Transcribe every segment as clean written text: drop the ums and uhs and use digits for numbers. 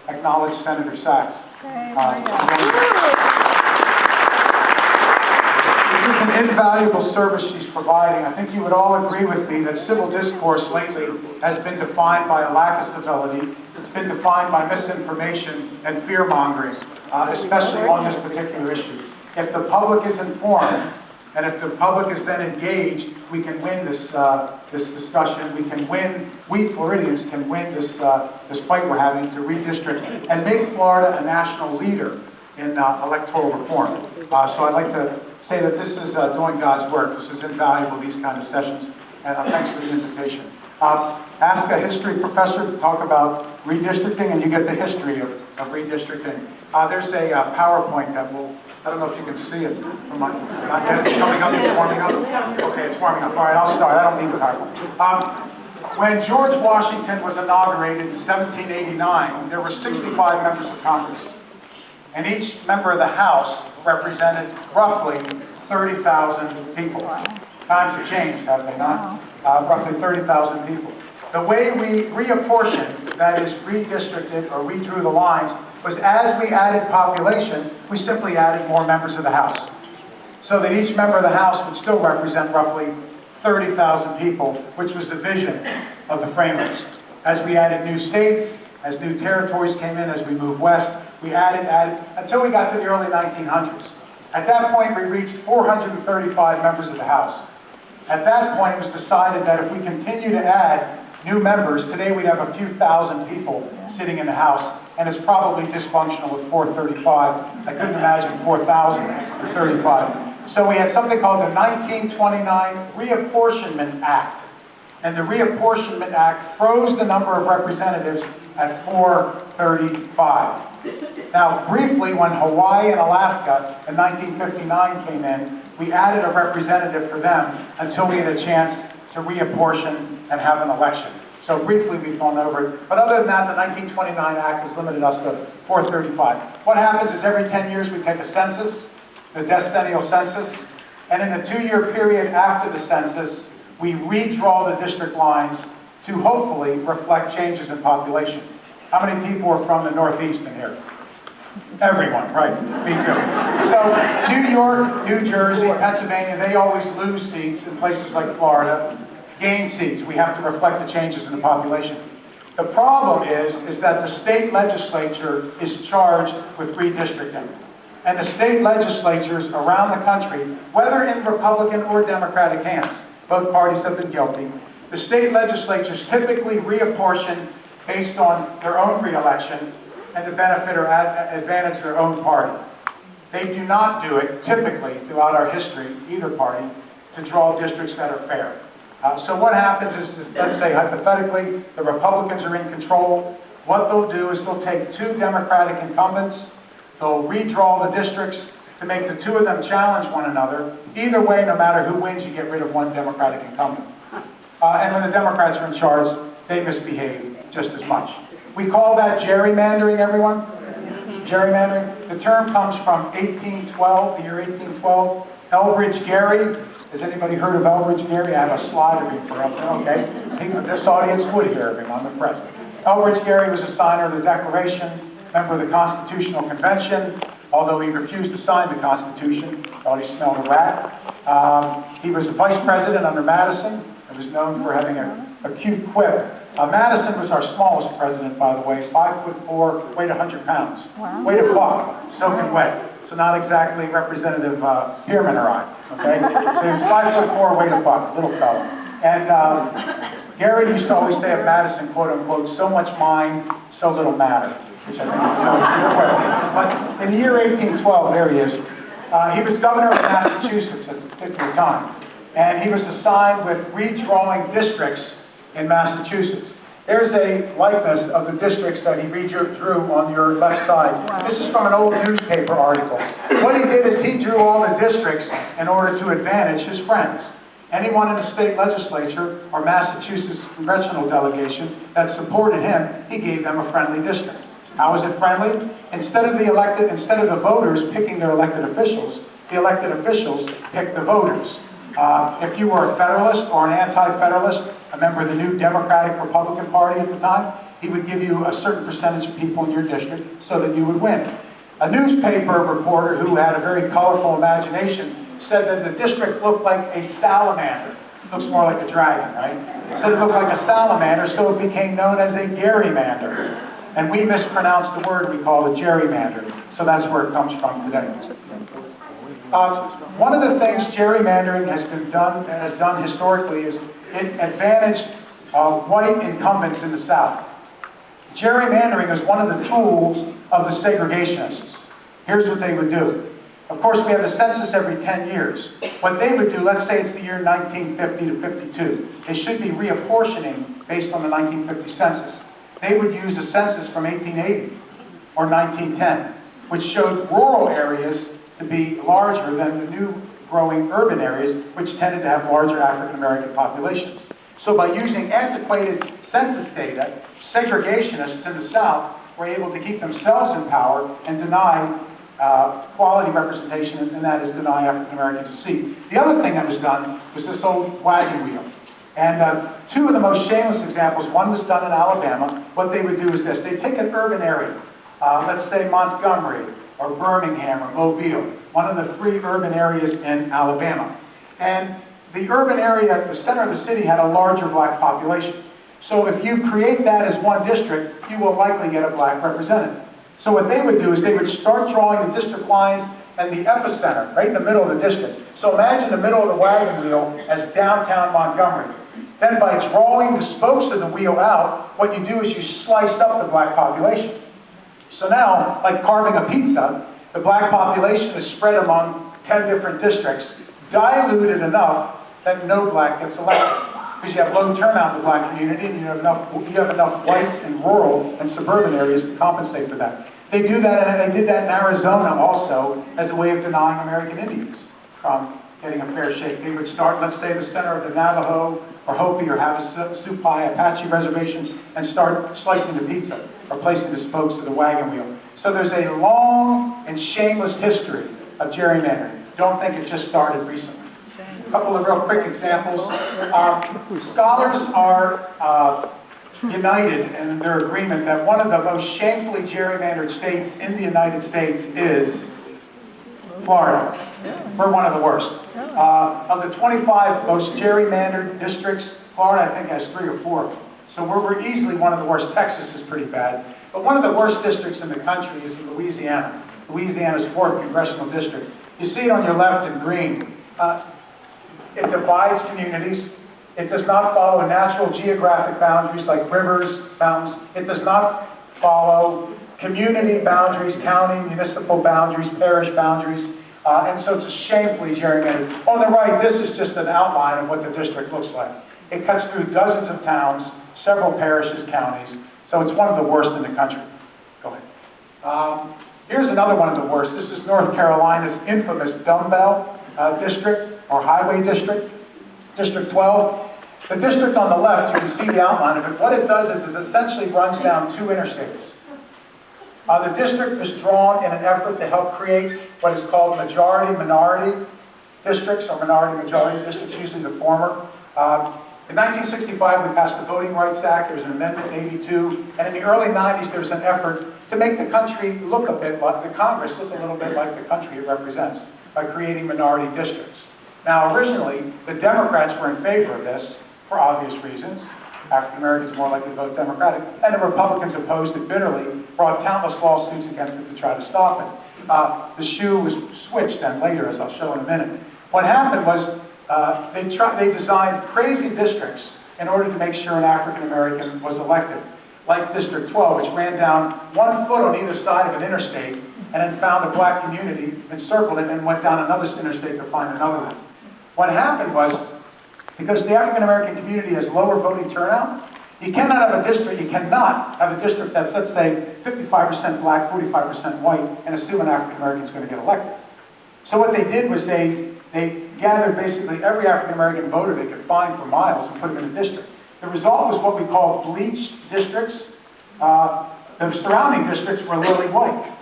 acknowledge Senator Sachs. This is an invaluable service she's providing. I think you would all agree with me that civil discourse lately has been defined by a lack of civility. It's been defined by misinformation and fear-mongering, especially on this particular issue. If the public is informed, and if the public is then engaged, we can win this discussion. We can win. We Floridians can win this fight we're having to redistrict and make Florida a national leader in electoral reform. So I'd like to say that this is doing God's work. This is invaluable, these kind of sessions, and thanks for the invitation. Ask a history professor to talk about redistricting, and you get the history of redistricting. There's a PowerPoint that will, I don't know if you can see it. Not yet. It's coming up, it's warming up. Okay, it's warming up. All right, I'll start. I don't need the PowerPoint. When George Washington was inaugurated in 1789, there were 65 members of Congress. And each member of the House represented roughly 30,000 people. Times have changed, have they not? Roughly 30,000 people. The way we reapportioned, that is redistricted or redrew the lines, was as we added population, we simply added more members of the House. So that each member of the House would still represent roughly 30,000 people, which was the vision of the framers. As we added new states, as new territories came in, as we moved west, we added, until we got to the early 1900s. At that point, we reached 435 members of the House. At that point, it was decided that if we continue to add new members, today we have a few thousand people sitting in the House, and it's probably dysfunctional with 435. I couldn't imagine 4,000 or 35. So we had something called the 1929 Reapportionment Act. And the Reapportionment Act froze the number of representatives at 435. Now, briefly, when Hawaii and Alaska in 1959 came in, we added a representative for them until we had a chance to reapportion and have an election. So briefly, we've gone over it. But other than that, the 1929 Act has limited us to 435. What happens is every 10 years we take a census, the decennial census, and in the 2-year period after the census, we redraw the district lines to hopefully reflect changes in population. How many people are from the Northeast in here? Everyone, right? Me too. So New York, New Jersey, Pennsylvania, they always lose seats in places like Florida, gain seats. We have to reflect the changes in the population. The problem is that the state legislature is charged with redistricting. And the state legislatures around the country, whether in Republican or Democratic hands, both parties have been guilty, the state legislatures typically reapportion based on their own re-election and the benefit or advantage of their own party. They do not do it, typically, throughout our history, either party, to draw districts that are fair. So what happens is, let's say hypothetically, the Republicans are in control. What they'll do is they'll take 2 Democratic incumbents, they'll redraw the districts to make the 2 of them challenge one another. Either way, no matter who wins, you get rid of one Democratic incumbent. And when the Democrats are in charge, they misbehave just as much. We call that gerrymandering, everyone? Gerrymandering. The term comes from 1812, the year 1812. Elbridge Gerry. Has anybody heard of Elbridge Gerry? I have a slide to read for up there, okay? This audience would hear everyone, the press. Elbridge Gerry was a signer of the Declaration, member of the Constitutional Convention, although he refused to sign the Constitution, thought he smelled a rat. He was the vice president under Madison and was known for having a cute quip. Madison was our smallest president, by the way, 5'4", weighed 100 pounds. Wow. Weighed a buck, soaking wet. So not exactly representative Pierman or I, okay? So he was 5'4", weighed a buck, little fellow. And Gary used to always say of Madison, quote unquote, so much mind, so little matter, which I think is but in the year 1812, there he is, he was governor of Massachusetts at the particular time. And he was assigned with redrawing districts in Massachusetts. There's a likeness of the districts that he redrew on your left side. Wow. This is from an old newspaper article. What he did is he drew all the districts in order to advantage his friends. Anyone in the state legislature or Massachusetts congressional delegation that supported him, he gave them a friendly district. How is it friendly? Instead of the voters picking their elected officials, the elected officials pick the voters. If you were a Federalist or an anti-Federalist, a member of the new Democratic Republican Party at the time, he would give you a certain percentage of people in your district so that you would win. A newspaper reporter who had a very colorful imagination said that the district looked like a salamander. It looks more like a dragon, right? Said it looked like a salamander, so it became known as a gerrymander. And we mispronounced the word, we call it gerrymander. So that's where it comes from today. One of the things gerrymandering has done historically is it advantaged white incumbents in the South. Gerrymandering is one of the tools of the segregationists. Here's what they would do. Of course, we have the census every 10 years. What they would do, let's say it's the year 1950 to 52. They should be reapportioning based on the 1950 census. They would use a census from 1880 or 1910, which showed rural areas to be larger than the new growing urban areas, which tended to have larger African American populations. So by using antiquated census data, segregationists in the South were able to keep themselves in power and deny quality representation, and that is deny African Americans a seat. The other thing that was done was this old wagon wheel. And two of the most shameless examples, one was done in Alabama. What they would do is this. They'd take an urban area, let's say Montgomery or Birmingham or Mobile, one of the three urban areas in Alabama. And the urban area, the center of the city, had a larger black population. So if you create that as one district, you will likely get a black representative. So what they would do is they would start drawing the district lines and the epicenter, right in the middle of the district. So imagine the middle of the wagon wheel as downtown Montgomery. Then by drawing the spokes of the wheel out, what you do is you slice up the black population. So now, like carving a pizza, the black population is spread among 10 different districts, diluted enough that no black gets elected. Because you have low turnout in the black community, and you have enough whites in rural and suburban areas to compensate for that. They do that, and they did that in Arizona also as a way of denying American Indians from getting a fair shake. They would start, let's say, the center of the Navajo or Hopi or Havasupai Apache reservations and start slicing the pizza or placing the spokes of the wagon wheel. So there's a long and shameless history of gerrymandering. Don't think it just started recently. A couple of real quick examples. Scholars are united in their agreement that one of the most shamefully gerrymandered states in the United States is Florida. We're one of the worst. Of the 25 most gerrymandered districts, Florida, I think, has 3 or 4. So we're easily one of the worst. Texas is pretty bad. But one of the worst districts in the country is in Louisiana. Louisiana's 4th congressional district. You see it on your left in green. It divides communities. It does not follow natural geographic boundaries like rivers, mountains. It does not follow community boundaries, county, municipal boundaries, parish boundaries. And so it's a shamefully gerrymandered. On the right, this is just an outline of what the district looks like. It cuts through dozens of towns, several parishes, counties. So it's one of the worst in the country. Go ahead. Here's another one of the worst. This is North Carolina's infamous dumbbell district or highway district, District 12. The district on the left, you can see the outline of it. What it does is it essentially runs down 2 interstates. The district is drawn in an effort to help create what is called majority-minority districts or minority-majority districts, usually the former. In 1965, we passed the Voting Rights Act. There was an amendment in 82. And in the early 90s, there was an effort to make the country look a bit like, the Congress look a little bit like the country it represents by creating minority districts. Now, originally, the Democrats were in favor of this for obvious reasons. African Americans more likely to vote Democratic. And the Republicans opposed it bitterly, brought countless lawsuits against it to try to stop it. The shoe was switched then later, as I'll show in a minute. What happened was they designed crazy districts in order to make sure an African American was elected, like District 12, which ran down 1 foot on either side of an interstate, and then found a black community, encircled it, and went down another interstate to find another one. What happened was, because the African American community has lower voting turnout, you cannot have a district that's, let's say, 55% black, 45% white, and assume an African American is going to get elected. So what they did was they gathered basically every African American voter they could find for miles and put them in a district. The result was what we call bleached districts. The surrounding districts were lily white.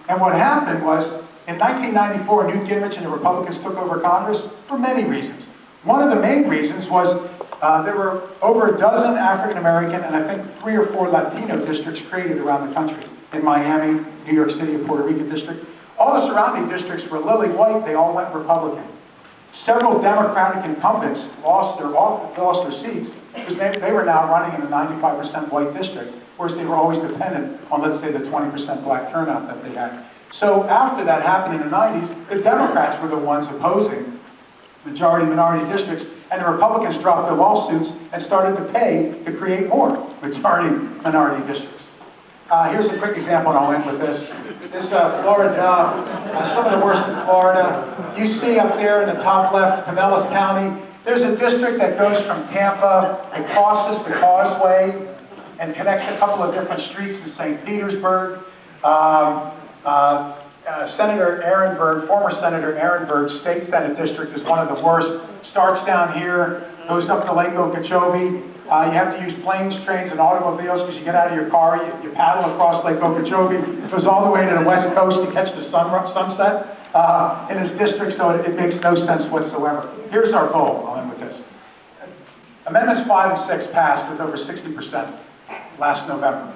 And what happened was, in 1994, Newt Gingrich and the Republicans took over Congress for many reasons. One of the main reasons was there were over a dozen African American and I think 3 or 4 Latino districts created around the country. In Miami, New York City, and Puerto Rico district. All the surrounding districts were lily white, they all went Republican. Several Democratic incumbents lost their seats because they were now running in a 95% white district, whereas they were always dependent on, let's say, the 20% black turnout that they had. So after that happened in the 90s, the Democrats were the ones opposing majority-minority districts, and the Republicans dropped their lawsuits and started to pay to create more majority-minority districts. Here's a quick example, and I'll end with this. This is Florida job, some of the worst in Florida. You see up there in the top left, Pinellas County, there's a district that goes from Tampa, it crosses the causeway, and connects a couple of different streets in St. Petersburg. Senator Ehrenberg, former Senator Ehrenberg's state senate district is one of the worst. Starts down here, goes up to Lake Okeechobee. You have to use planes, trains, and automobiles because you get out of your car, you paddle across Lake Okeechobee. It goes all the way to the west coast to catch the sunset in his district, so it makes no sense whatsoever. Here's our goal. I'll end with this. Amendments 5 and 6 passed with over 60% last November.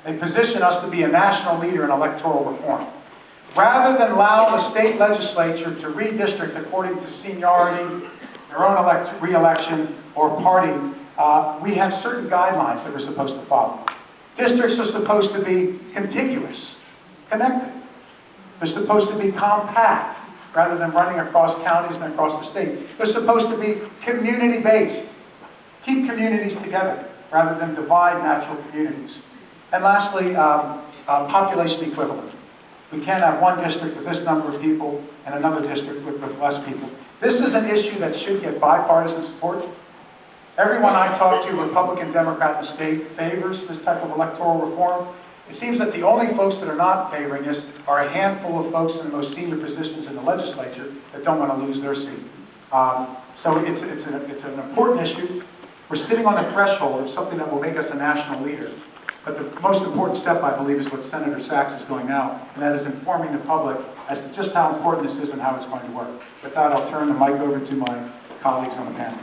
They position us to be a national leader in electoral reform. Rather than allow the state legislature to redistrict according to seniority, their own re-election, or party, we have certain guidelines that we're supposed to follow. Districts are supposed to be contiguous, connected. They're supposed to be compact, rather than running across counties and across the state. They're supposed to be community-based. Keep communities together, rather than divide natural communities. And lastly, population equivalent. We can't have one district with this number of people and another district with less people. This is an issue that should get bipartisan support. Everyone I talk to, Republican, Democrat in the state, favors this type of electoral reform. It seems that the only folks that are not favoring this are a handful of folks in the most senior positions in the legislature that don't want to lose their seat. So it's an important issue. We're sitting on the threshold of something that will make us a national leader. But the most important step, I believe, is what Senator Sachs is doing now, and that is informing the public as to just how important this is and how it's going to work. With that, I'll turn the mic over to my colleagues on the panel.